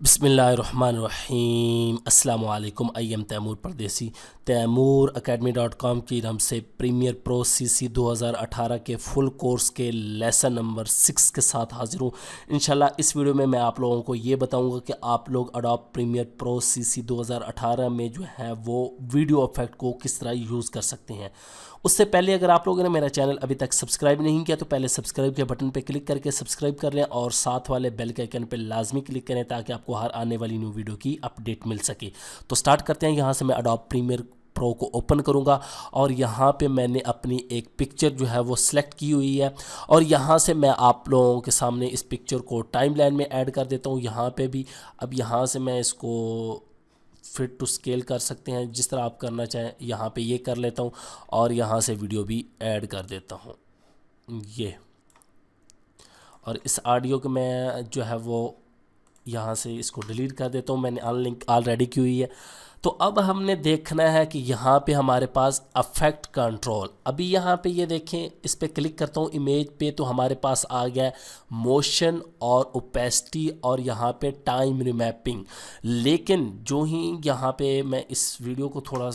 बिस्मिल्लाहिर्रहमानिर्रहीम अस्सलाम वालेकुम। आई एम तैमूर परदेसी। तैमूर academy.com की तरफ से प्रीमियर प्रो CC 2018 के फुल कोर्स के लेसन नंबर 6 के साथ हाजिर हूँ। इंशाल्लाह इस वीडियो में मैं आप लोगों को ये बताऊंगा कि आप लोग अडोब प्रीमियर प्रो CC 2018 में जो है वो वीडियो इफेक्ट को किस तरह यूज़ कर सकते हैं। उससे पहले अगर आप लोगों ने मेरा चैनल अभी तक सब्सक्राइब नहीं किया तो पहले सब्सक्राइब के बटन पर क्लिक करके सब्सक्राइब कर लें और साथ वाले बेल के आइकन पर लाजमी क्लिक करें ताकि आपको हर आने वाली न्यू वीडियो की अपडेट मिल सके। तो स्टार्ट करते हैं। यहाँ से मैं अडोब प्रीमियर प्रो को ओपन करूँगा और यहाँ पे मैंने अपनी एक पिक्चर जो है वो सिलेक्ट की हुई है और यहाँ से मैं आप लोगों के सामने इस पिक्चर को टाइमलाइन में ऐड कर देता हूँ। यहाँ पे भी अब यहाँ से मैं इसको फिट टू स्केल कर सकते हैं जिस तरह आप करना चाहें। यहाँ पे ये कर लेता हूँ और यहाँ से वीडियो भी ऐड कर देता हूँ ये। और इस ऑडियो को मैं जो है वो यहाँ से इसको डिलीट कर देता हूँ, मैंने अनलिंक ऑलरेडी की हुई है। तो अब हमने देखना है कि यहाँ पे हमारे पास अफेक्ट कंट्रोल, अभी यहाँ पे ये देखें, इस पे क्लिक करता हूँ इमेज पे तो हमारे पास आ गया है मोशन और ओपेसिटी और यहाँ पे टाइम रिमैपिंग। लेकिन जो ही यहाँ पे मैं इस वीडियो को थोड़ा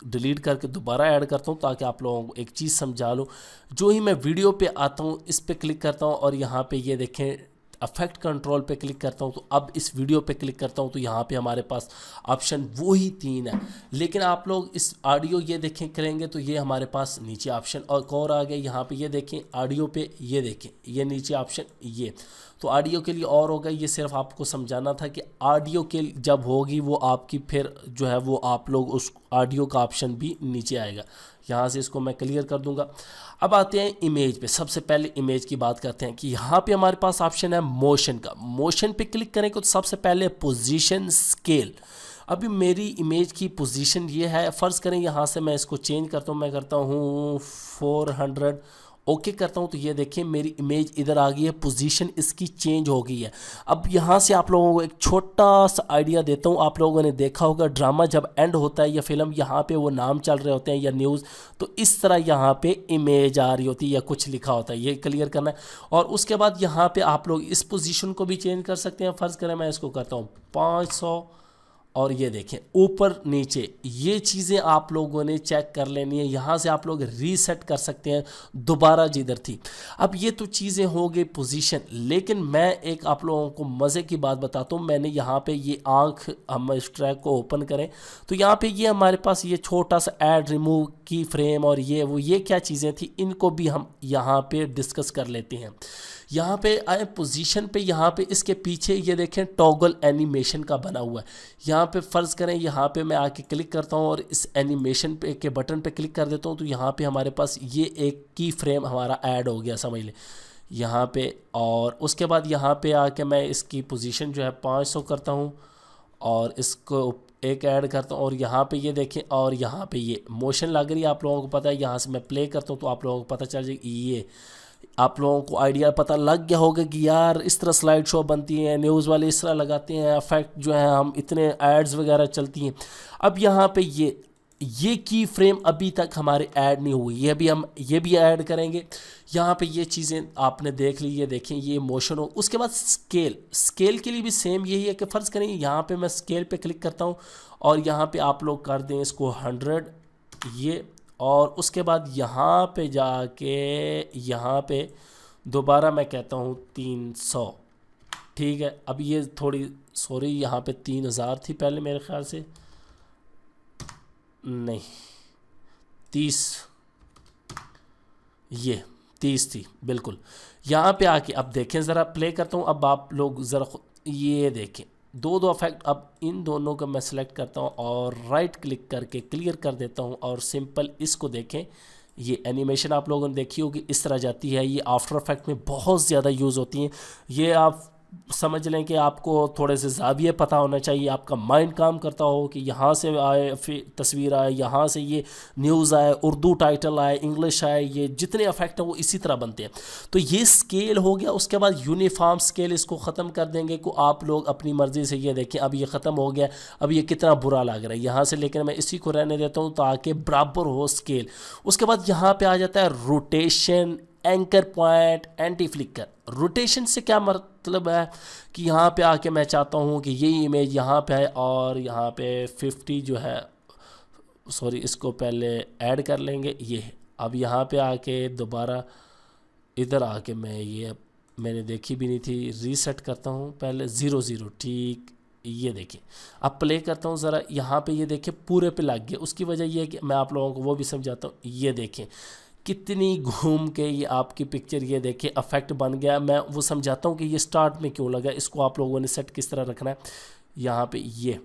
डिलीट करके दोबारा ऐड करता हूँ ताकि आप लोगों को एक चीज़ समझा लूँ। जो ही मैं वीडियो पे आता हूँ इस पे क्लिक करता हूँ और यहाँ पे ये देखें अफेक्ट कंट्रोल पे क्लिक करता हूँ तो अब इस वीडियो पे क्लिक करता हूँ तो यहाँ पे हमारे पास ऑप्शन वो ही 3 है। लेकिन आप लोग इस ऑडियो ये देखें करेंगे तो ये हमारे पास नीचे ऑप्शन और आ गए। यहाँ पे ये देखें ऑडियो पे, ये देखें ये नीचे ऑप्शन ये। तो ऑडियो के लिए और होगा, ये सिर्फ आपको समझाना था कि ऑडियो के जब होगी वो आपकी फिर जो है वो आप लोग उस ऑडियो का ऑप्शन भी नीचे आएगा। यहाँ से इसको मैं क्लियर कर दूंगा। अब आते हैं इमेज पे। सबसे पहले इमेज की बात करते हैं कि यहाँ पे हमारे पास ऑप्शन है मोशन का। मोशन पे क्लिक करें तो सबसे पहले पोजीशन स्केल। अभी मेरी इमेज की पोजीशन ये है, फ़र्ज़ करें यहाँ से मैं इसको चेंज करता हूँ, मैं करता हूँ 400, ओके करता हूँ तो ये देखें मेरी इमेज इधर आ गई है, पोजीशन इसकी चेंज हो गई है। अब यहाँ से आप लोगों को एक छोटा सा आइडिया देता हूँ। आप लोगों ने देखा होगा ड्रामा जब एंड होता है या फिल्म, यहाँ पे वो नाम चल रहे होते हैं या न्यूज़, तो इस तरह यहाँ पे इमेज आ रही होती है या कुछ लिखा होता है, ये क्लियर करना है। और उसके बाद यहाँ पे आप लोग इस पोजीशन को भी चेंज कर सकते हैं। फ़र्ज़ करें मैं इसको करता हूँ 500 और ये देखें ऊपर नीचे, ये चीज़ें आप लोगों ने चेक कर लेनी है। यहाँ से आप लोग रीसेट कर सकते हैं दोबारा जिधर थी। अब ये तो चीज़ें हो गई पोजीशन, लेकिन मैं एक आप लोगों को मज़े की बात बताता हूँ। मैंने यहाँ पे ये आँख, हम इस ट्रैक को ओपन करें तो यहाँ पे ये हमारे पास ये छोटा सा ऐड रिमूव की फ्रेम और ये वो ये क्या चीज़ें थी, इनको भी हम यहाँ पे डिस्कस कर लेते हैं। यहाँ पे आए पोजीशन पे, यहाँ पे इसके पीछे ये देखें टॉगल एनिमेशन का बना हुआ है। यहाँ पे फ़र्ज़ करें यहाँ पे मैं आके क्लिक करता हूँ और इस एनिमेशन पे के बटन पे क्लिक कर देता हूँ तो यहाँ पे हमारे पास ये एक की फ्रेम हमारा ऐड हो गया, समझ लें यहाँ पे। और उसके बाद यहाँ पे आके मैं इसकी पोजीशन जो है 500 करता हूँ और इसको एक ऐड करता हूँ और यहाँ पे ये देखें और यहाँ पे ये मोशन लग रही है, आप लोगों को पता है। यहाँ से मैं प्ले करता हूँ तो आप लोगों को पता चल जाएगी, ये आप लोगों को आइडिया पता लग गया होगा कि यार इस तरह स्लाइड शो बनती हैं, न्यूज़ वाले इस तरह लगाते हैं इफेक्ट जो है, हम इतने एड्स वगैरह चलती हैं। अब यहाँ पे ये की फ्रेम अभी तक हमारे ऐड नहीं हुई, ये भी ऐड करेंगे। यहाँ पे ये चीज़ें आपने देख ली, ये देखें ये मोशन हो। उसके बाद स्केल के लिए भी सेम यही है कि फ़र्ज़ करें यहाँ पे मैं स्केल पे क्लिक करता हूँ और यहाँ पे आप लोग कर दें इसको 100 ये, और उसके बाद यहाँ पे जाके यहाँ पे दोबारा मैं कहता हूँ 300, ठीक है। अब ये थोड़ी सॉरी यहाँ पे 3000 थी पहले मेरे ख्याल से, नहीं 30, ये 30 थी बिल्कुल। यहाँ पे आके अब देखें ज़रा, प्ले करता हूँ। अब आप लोग ज़रा ये देखें दो इफेक्ट। अब इन दोनों को मैं सेलेक्ट करता हूँ और राइट क्लिक करके क्लियर कर देता हूँ और सिंपल इसको देखें। ये एनिमेशन आप लोगों ने देखी होगी, इस तरह जाती है। ये आफ्टर इफेक्ट में बहुत ज़्यादा यूज़ होती हैं। ये आप समझ लें कि आपको थोड़े से ज़ाविये पता होना चाहिए, आपका माइंड काम करता हो कि यहाँ से आए फिर तस्वीर आए, यहाँ से ये न्यूज़ आए, उर्दू टाइटल आए, इंग्लिश आए, ये जितने इफेक्ट हैं वो इसी तरह बनते हैं। तो ये स्केल हो गया। उसके बाद यूनिफॉर्म स्केल, इसको ख़त्म कर देंगे को आप लोग अपनी मर्ज़ी से। ये देखें अब ये ख़त्म हो गया, अब ये कितना बुरा लग रहा है यहाँ से, लेकिन मैं इसी को रहने देता हूँ ताकि बराबर हो स्केल। उसके बाद यहाँ पर आ जाता है rotation anchor point, anti flicker. Rotation से क्या मतलब है कि यहाँ पे आके मैं चाहता हूँ कि ये इमेज यहाँ पे है और यहाँ पे 50 जो है, सॉरी इसको पहले ऐड कर लेंगे ये। अब यहाँ पे आके दोबारा इधर आके मैंने देखी भी नहीं थी, रीसेट करता हूँ पहले 0 0, ठीक। ये देखिए अब प्ले करता हूँ ज़रा, यहाँ पे ये देखिए पूरे पे लग गया। उसकी वजह ये है कि मैं आप लोगों को वो भी समझाता हूँ। ये देखें कितनी घूम के ये आपकी पिक्चर, ये देखिए अफेक्ट बन गया। मैं वो समझाता हूँ कि ये स्टार्ट में क्यों लगा, इसको आप लोगों ने सेट किस तरह रखना है। यहाँ पे ये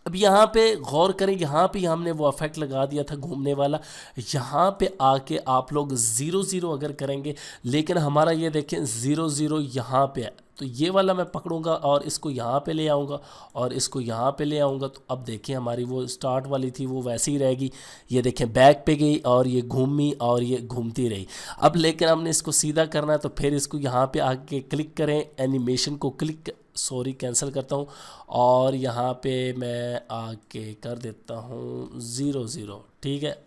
अब यहाँ पे गौर करें, यहाँ पे हमने वो अफेक्ट लगा दिया था घूमने वाला। यहाँ पे आके आप लोग 0 0 अगर करेंगे, लेकिन हमारा ये देखें 0 0 यहाँ पे है, तो ये वाला मैं पकड़ूंगा और इसको यहाँ पे ले आऊँगा और इसको यहाँ पे ले आऊँगा। तो अब देखें हमारी वो स्टार्ट वाली थी वो वैसे ही रहेगी। ये देखें बैक पे गई और ये घूमी और ये घूमती रही। अब लेकिन हमने इसको सीधा करना है, तो फिर इसको यहाँ पे आके क्लिक करें, एनिमेशन को क्लिक, सॉरी कैंसिल करता हूँ और यहाँ पे मैं आके कर देता हूँ 0 0, ठीक है।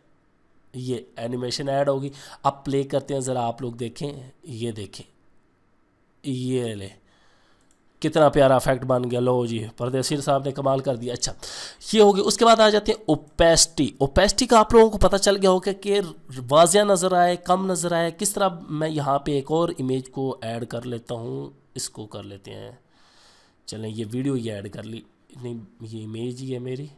ये एनिमेशन ऐड होगी। अब प्ले करते हैं ज़रा, आप लोग देखें, ये देखें, ये ले कितना प्यारा इफेक्ट बन गया। लो जी, परदेसी साहब ने कमाल कर दिया। अच्छा ये हो गया। उसके बाद आ जाते हैं ओपेसिटी। ओपेसिटी का आप लोगों को पता चल गया होगा कि वाज़िया नज़र आए, कम नज़र आए, किस तरह। मैं यहाँ पे एक और इमेज को ऐड कर लेता हूँ, इसको कर लेते हैं, चलें ये वीडियो ये ऐड कर ली, नहीं ये इमेज ही है मेरी।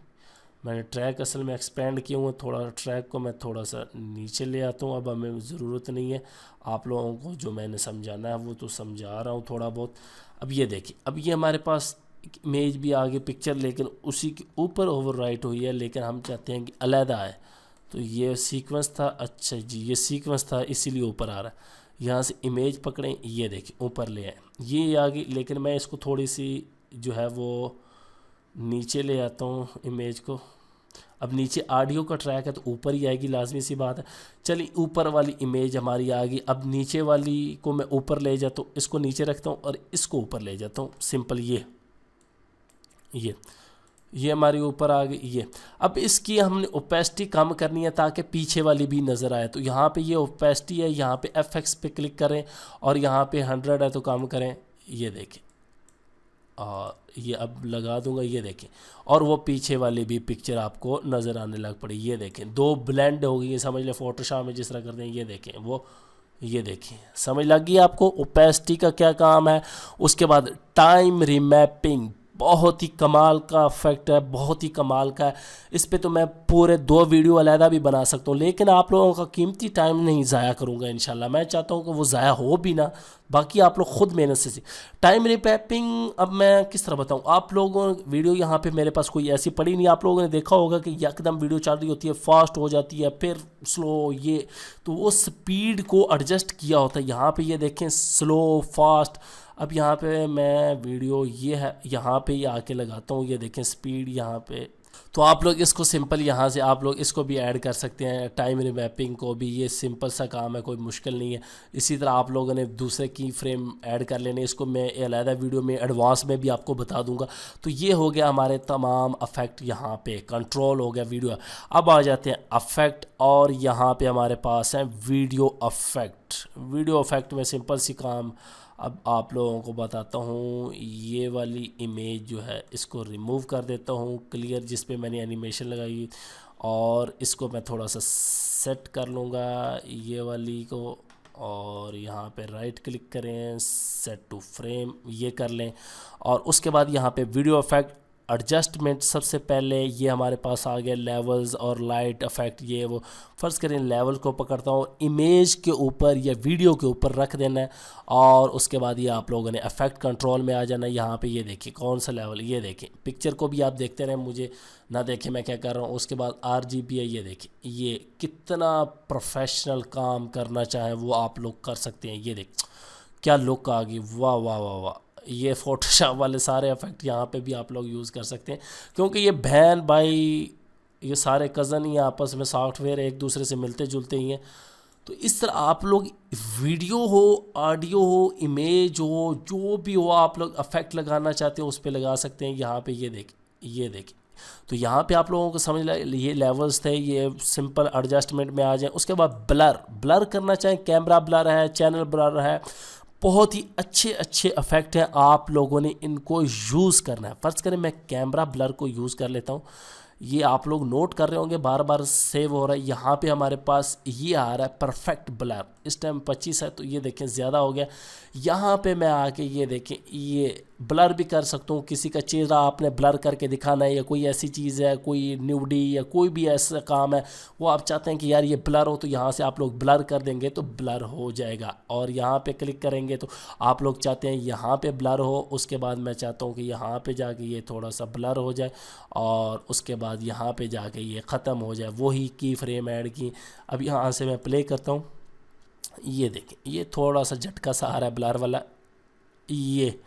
मैंने ट्रैक असल में एक्सपेंड किया हुआ, थोड़ा ट्रैक को मैं थोड़ा सा नीचे ले आता हूँ। अब हमें ज़रूरत नहीं है, आप लोगों को जो मैंने समझाना है वो तो समझा रहा हूँ थोड़ा बहुत। अब ये देखिए, अब ये हमारे पास इमेज भी आ गई पिक्चर, लेकिन उसी के ऊपर ओवरराइट हुई है, लेकिन हम चाहते हैं कि अलहदा है। तो ये सीक्वेंस था, अच्छा जी ये सीक्वेंस था इसीलिए ऊपर आ रहा है। यहाँ से इमेज पकड़ें, ये देखिए ऊपर ले आए, ये आ गई। लेकिन मैं इसको थोड़ी सी जो है वो नीचे ले आता हूँ इमेज को। अब नीचे ऑडियो का ट्रैक है तो ऊपर ही आएगी, लाजमी सी बात है। चलिए ऊपर वाली इमेज हमारी आ गई। अब नीचे वाली को मैं ऊपर ले जाता हूँ, इसको नीचे रखता हूँ और इसको ऊपर ले जाता हूँ, सिंपल। ये हमारी ऊपर आ गई। ये अब इसकी हमने ओपेसिटी कम करनी है ताकि पीछे वाली भी नज़र आए। तो यहाँ पे ये ओपेसिटी है, यहाँ पे FX पे क्लिक करें और यहाँ पे 100 है तो कम करें, ये देखें। और ये अब लगा दूंगा, ये देखें, और वो पीछे वाली भी पिक्चर आपको नज़र आने लग पड़ी। ये देखें दो ब्लेंड हो गई, समझ लें फोटोशॉप में जिस तरह करते हैं। ये देखें वो, ये देखें समझ लग गई आपको ओपेसिटी का क्या काम है। उसके बाद टाइम रीमैपिंग, बहुत ही कमाल का इफेक्ट है, बहुत ही कमाल का है। इस पे तो मैं पूरे 2 वीडियो अलहदा भी बना सकता हूँ, लेकिन आप लोगों का कीमती टाइम नहीं ज़ाया करूँगा इंशाल्लाह। मैं चाहता हूँ कि वो ज़ाया हो भी ना, बाकी आप लोग खुद मेहनत से टाइम रीमैपिंग। अब मैं किस तरह बताऊँ आप लोगों, वीडियो यहाँ पे मेरे पास कोई ऐसी पड़ी नहीं। आप लोगों ने देखा होगा कि एकदम वीडियो चल रही होती है, फास्ट हो जाती है, फिर स्लो, ये तो वो स्पीड को एडजस्ट किया होता है। यहाँ पे ये देखें स्लो फास्ट। अब यहाँ पे मैं वीडियो ये है, यहाँ पे ये आके लगाता हूँ, ये देखें स्पीड यहाँ पे। तो आप लोग इसको सिंपल यहाँ से आप लोग इसको भी ऐड कर सकते हैं, टाइम रीमैपिंग को भी। ये सिंपल सा काम है, कोई मुश्किल नहीं है। इसी तरह आप लोगों ने दूसरे की फ्रेम ऐड कर लेने, इसको मैं अलहदा वीडियो में एडवांस में भी आपको बता दूंगा। तो ये हो गया हमारे तमाम अफेक्ट, यहाँ पे कंट्रोल हो गया वीडियो। अब आ जाते हैं अफेक्ट, और यहाँ पे हमारे पास है वीडियो अफेक्ट। वीडियो अफेक्ट में सिंपल सी काम अब आप लोगों को बताता हूँ। ये वाली इमेज जो है इसको रिमूव कर देता हूँ, क्लियर, जिस पे मैंने एनिमेशन लगाई, और इसको मैं थोड़ा सा सेट कर लूँगा ये वाली को, और यहाँ पे राइट क्लिक करें, सेट टू फ्रेम, ये कर लें। और उसके बाद यहाँ पे वीडियो इफेक्ट एडजस्टमेंट, सबसे पहले ये हमारे पास आ गया लेवल्स और लाइट इफेक्ट। ये वो फ़र्ज़ करें लेवल को पकड़ता हूँ, इमेज के ऊपर या वीडियो के ऊपर रख देना है, और उसके बाद ये आप लोगों ने इफेक्ट कंट्रोल में आ जाना है। यहाँ पे ये देखिए कौन सा लेवल, ये देखें पिक्चर को भी आप देखते रहें, मुझे ना देखें मैं क्या कर रहा हूँ। उसके बाद RGB है, ये देखिए ये कितना प्रोफेशनल काम करना चाहे वो आप लोग कर सकते हैं। ये देख क्या लुक आ गई, वाह वाह वाह वाह। ये फोटोशॉप वाले सारे इफेक्ट यहाँ पे भी आप लोग यूज़ कर सकते हैं, क्योंकि ये बहन भाई ये सारे कज़न ही आपस में सॉफ्टवेयर एक दूसरे से मिलते जुलते ही हैं। तो इस तरह आप लोग वीडियो हो, ऑडियो हो, इमेज हो, जो भी हो आप लोग इफेक्ट लगाना चाहते हो उस पर लगा सकते हैं। यहाँ पे ये देख तो यहाँ पे आप लोगों को समझ ये लेवल्स थे, ये सिंपल एडजस्टमेंट में आ जाए। उसके बाद ब्लर करना चाहें, कैमरा ब्लर है, चैनल ब्लर है, बहुत ही अच्छे अच्छे इफेक्ट हैं, आप लोगों ने इनको यूज़ करना है। फ़र्ज़ करें मैं कैमरा ब्लर को यूज़ कर लेता हूँ, ये आप लोग नोट कर रहे होंगे बार बार सेव हो रहा है। यहाँ पे हमारे पास ये आ रहा है परफेक्ट ब्लर, इस टाइम 25 है तो ये देखें ज़्यादा हो गया। यहाँ पे मैं आके ये देखें, ये ब्लर भी कर सकता हूँ, किसी का चेहरा आपने ब्लर करके दिखाना है या कोई ऐसी चीज़ है, कोई न्यूडी या कोई भी ऐसा काम है वो आप चाहते हैं कि यार ये ब्लर हो, तो यहाँ से आप लोग ब्लर कर देंगे तो ब्लर हो जाएगा। और यहाँ पे क्लिक करेंगे तो आप लोग चाहते हैं यहाँ पे ब्लर हो, उसके बाद मैं चाहता हूँ कि यहाँ पे जाके ये थोड़ा सा ब्लर हो जाए और उसके बाद यहाँ पे जाके ये ख़त्म हो जाए, वही की फ्रेम ऐड की। अब यहाँ से मैं प्ले करता हूँ, ये देखें ये थोड़ा सा झटका सा आ रहा है ब्लर वाला, ये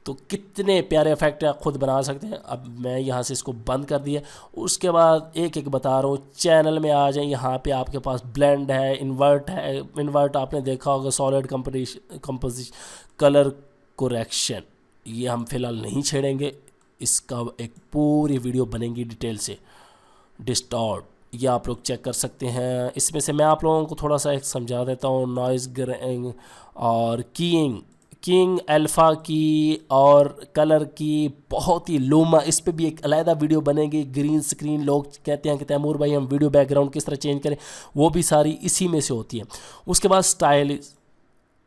तो कितने प्यारे इफेक्ट आप खुद बना सकते हैं। अब मैं यहाँ से इसको बंद कर दिया। उसके बाद एक एक बता रहा हूँ, चैनल में आ जाए, यहाँ पे आपके पास ब्लेंड है, इन्वर्ट है। इन्वर्ट आपने देखा होगा, सॉलिड कंपोजिशन, कलर कोरेक्शन, ये हम फिलहाल नहीं छेड़ेंगे, इसका एक पूरी वीडियो बनेगी डिटेल से। डिस्टॉर्ट ये आप लोग चेक कर सकते हैं। इसमें से मैं आप लोगों को थोड़ा सा एक समझा देता हूँ। नॉइज़ ग्रेइंग और किंग अल्फ़ा की और कलर की, बहुत ही लूमा, इस पे भी एक अलहदा वीडियो बनेगी। ग्रीन स्क्रीन, लोग कहते हैं कि तैमूर भाई हम वीडियो बैकग्राउंड किस तरह चेंज करें, वो भी सारी इसी में से होती है। उसके बाद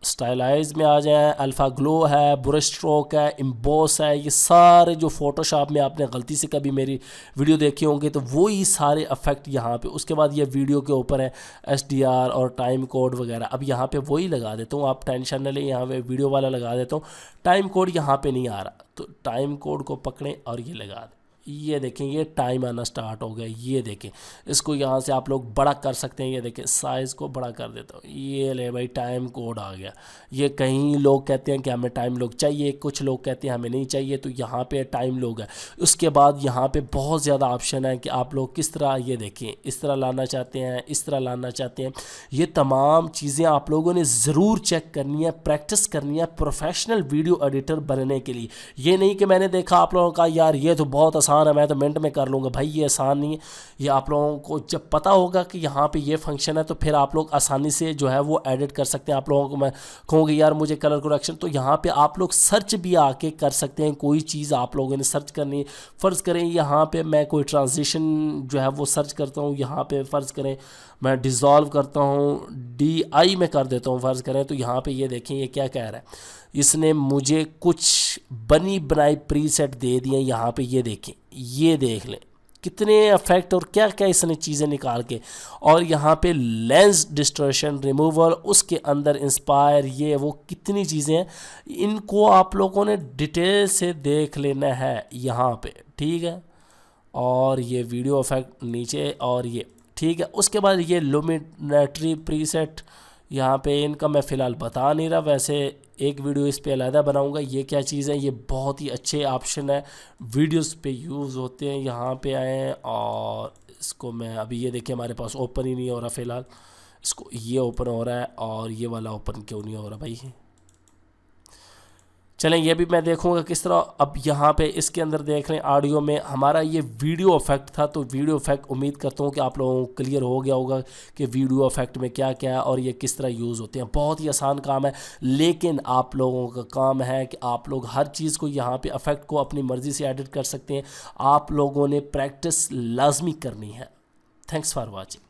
स्टाइलाइज में आ जाए, अल्फ़ा ग्लो है, ब्रश स्ट्रोक है, इम्बॉस है, ये सारे जो फोटोशॉप में आपने गलती से कभी मेरी वीडियो देखी होंगे तो वो ही सारे इफेक्ट यहाँ पे। उसके बाद ये वीडियो के ऊपर है SDR और टाइम कोड वगैरह। अब यहाँ पे वही लगा देता हूँ, आप टेंशन न लें, यहाँ पे वीडियो वाला लगा देता हूँ। टाइम कोड यहाँ पे नहीं आ रहा तो टाइम कोड को पकड़ें और ये लगा दें। ये देखें ये टाइम आना स्टार्ट हो गया। ये देखें, इसको यहाँ से आप लोग बड़ा कर सकते हैं। ये देखें साइज़ को बड़ा कर देता हूँ, ये ले भाई टाइम कोड आ गया। ये कहीं लोग कहते हैं कि हमें टाइम लॉग चाहिए, कुछ लोग कहते हैं हमें नहीं चाहिए, तो यहाँ पे टाइम लॉग है। उसके बाद यहाँ पे बहुत ज़्यादा ऑप्शन है कि आप लोग किस तरह, ये देखें इस तरह लाना चाहते हैं, इस तरह लाना चाहते हैं। ये तमाम चीज़ें आप लोगों ने ज़रूर चेक करनी है, प्रैक्टिस करनी है प्रोफेशनल वीडियो एडिटर बनने के लिए। ये नहीं कि मैंने देखा आप लोगों का यार ये तो बहुत आसान है, मैं तो मिनट में कर लूँगा। भाई ये आसान नहीं है। ये आप लोगों को जब पता होगा कि यहाँ पे ये फंक्शन है तो फिर आप लोग आसानी से जो है वो एडिट कर सकते हैं। आप लोगों को मैं कहूँगा यार मुझे कलर करेक्शन, तो यहाँ पे आप लोग सर्च भी आके कर सकते हैं। कोई चीज़ आप लोगों ने सर्च करनी है, फ़र्ज़ करें यहाँ पे मैं कोई ट्रांजिशन जो है वो सर्च करता हूँ, यहाँ पे फ़र्ज़ करें मैं डिज़ोल्व करता हूँ, DI में कर देता हूँ फ़र्ज़ करें, तो यहाँ पे ये देखें ये क्या कह रहा है, इसने मुझे कुछ बनी बनाई प्रीसेट दे दिए। यहाँ पे ये देखें, ये देख लें कितने इफेक्ट और क्या क्या इसने चीज़ें निकाल के। और यहाँ पे लेंस डिस्टॉर्शन रिमूवल, उसके अंदर इंस्पायर, ये वो कितनी चीज़ें हैं, इनको आप लोगों ने डिटेल से देख लेना है यहाँ पे, ठीक है। और ये वीडियो इफेक्ट नीचे, और ये ठीक है। उसके बाद ये लुमिनेटरी प्रीसेट, यहाँ पे इनका मैं फ़िलहाल बता नहीं रहा, वैसे एक वीडियो इस पे अलहदा बनाऊंगा। ये क्या चीज़ है, ये बहुत ही अच्छे ऑप्शन है, वीडियोस पे यूज़ होते हैं। यहाँ पे आए और इसको मैं अभी, ये देखिए हमारे पास ओपन ही नहीं हो रहा फ़िलहाल, इसको ये ओपन हो रहा है और ये वाला ओपन क्यों नहीं हो रहा भाई। चलें ये भी मैं देखूंगा किस तरह। अब यहाँ पे इसके अंदर देख रहे हैं ऑडियो में हमारा ये वीडियो इफेक्ट था, तो वीडियो इफेक्ट उम्मीद करता हूँ कि आप लोगों को क्लियर हो गया होगा कि वीडियो इफेक्ट में क्या क्या है और ये किस तरह यूज़ होते हैं। बहुत ही आसान काम है, लेकिन आप लोगों का काम है कि आप लोग हर चीज़ को यहाँ पे इफेक्ट को अपनी मर्ज़ी से एडिट कर सकते हैं। आप लोगों ने प्रैक्टिस लाजमी करनी है। Thanks for watching.